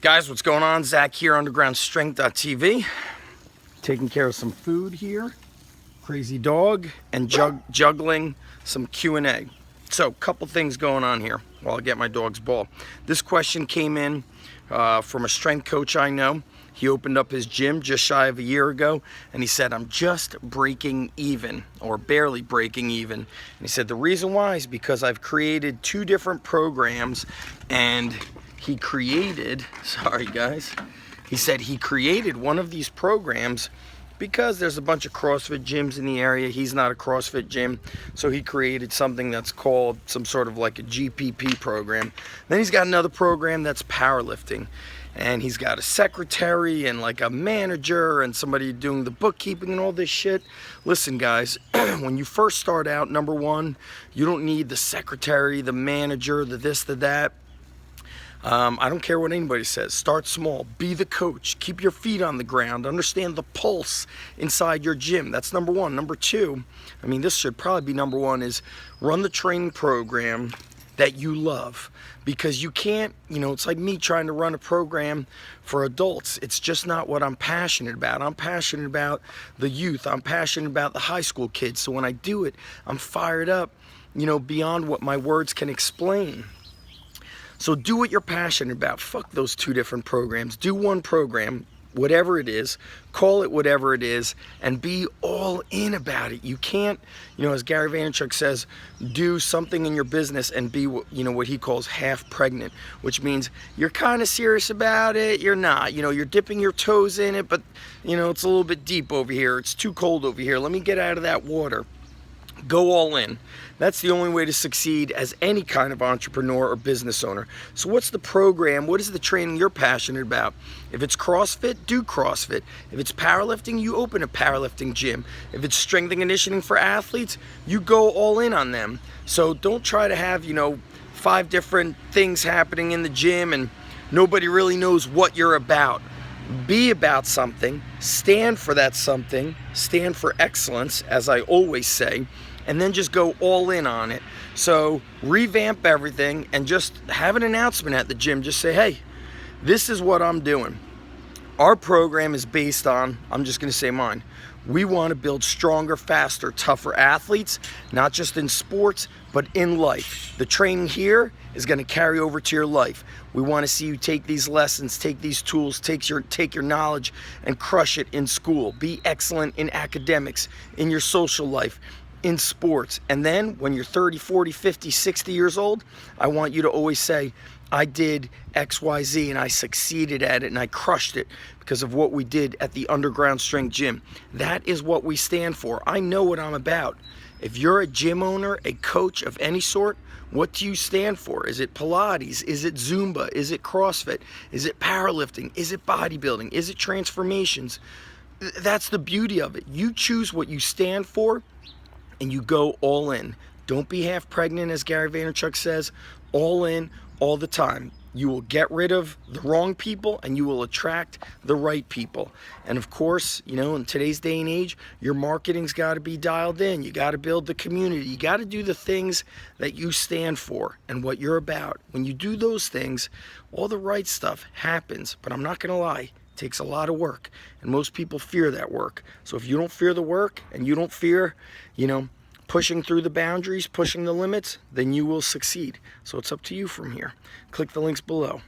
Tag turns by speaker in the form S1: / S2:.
S1: Guys, what's going on? Zach here, UndergroundStrength.tv. Taking care of some food here, crazy dog, and juggling some Q&A. So, a couple things going on here while I get my dog's ball. This question came in from a strength coach I know. He opened up his gym just shy of a year ago, and he said, I'm just breaking even, or barely breaking even. And he said, the reason why is because I've created 2 different programs, and he created, sorry guys, he said he created one of these programs because there's a bunch of CrossFit gyms in the area. He's not a CrossFit gym, so he created something that's called some sort of like a GPP program. Then he's got another program that's powerlifting, and he's got a secretary and like a manager and somebody doing the bookkeeping and all this shit. Listen guys, when you first start out, number one, you don't need the secretary, the manager, the this, the that. I don't care what anybody says. Start small. Be the coach. Keep your feet on the ground. Understand the pulse inside your gym. That's number one. Number two, I mean, this should probably be number one, is run the training program that you love. Because you can't, it's like me trying to run a program for adults. It's just not what I'm passionate about. I'm passionate about the youth. I'm passionate about the high school kids. So when I do it, I'm fired up, beyond what my words can explain. So do what you're passionate about. Fuck those 2 different programs. Do one program, whatever it is, call it whatever it is, and be all in about it. You can't, as Gary Vaynerchuk says, do something in your business and be, what he calls half pregnant, which means you're kind of serious about it, you're not. You're dipping your toes in it, but, it's a little bit deep over here. It's too cold over here. Let me get out of that water. Go all in. That's the only way to succeed as any kind of entrepreneur or business owner. So what's the program? What is the training you're passionate about? If it's CrossFit, do CrossFit. If it's powerlifting, you open a powerlifting gym. If it's strength and conditioning for athletes, you go all in on them. So don't try to have, 5 different things happening in the gym and nobody really knows what you're about. Be about something, stand for that something, stand for excellence, as I always say, and then just go all in on it. So revamp everything and just have an announcement at the gym. Just say, hey, this is what I'm doing. Our program is based on, I'm just going to say mine, we want to build stronger, faster, tougher athletes, not just in sports, but in life. The training here is going to carry over to your life. We want to see you take these lessons, take these tools, take your knowledge and crush it in school. Be excellent in academics, in your social life, in sports. And then when you're 30, 40, 50, 60 years old, I want you to always say, I did X, Y, Z, and I succeeded at it, and I crushed it because of what we did at the Underground Strength Gym. That is what we stand for. I know what I'm about. If you're a gym owner, a coach of any sort, what do you stand for? Is it Pilates? Is it Zumba? Is it CrossFit? Is it powerlifting? Is it bodybuilding? Is it transformations? That's the beauty of it. You choose what you stand for, and you go all in. Don't be half pregnant, as Gary Vaynerchuk says. All in, all the time. You will get rid of the wrong people and you will attract the right people. And of course, in today's day and age, your marketing's got to be dialed in. You got to build the community. You got to do the things that you stand for and what you're about. When you do those things, all the right stuff happens. But I'm not going to lie, it takes a lot of work. And most people fear that work. So if you don't fear the work and you don't fear, pushing through the boundaries, pushing the limits, then you will succeed. So it's up to you from here. Click the links below.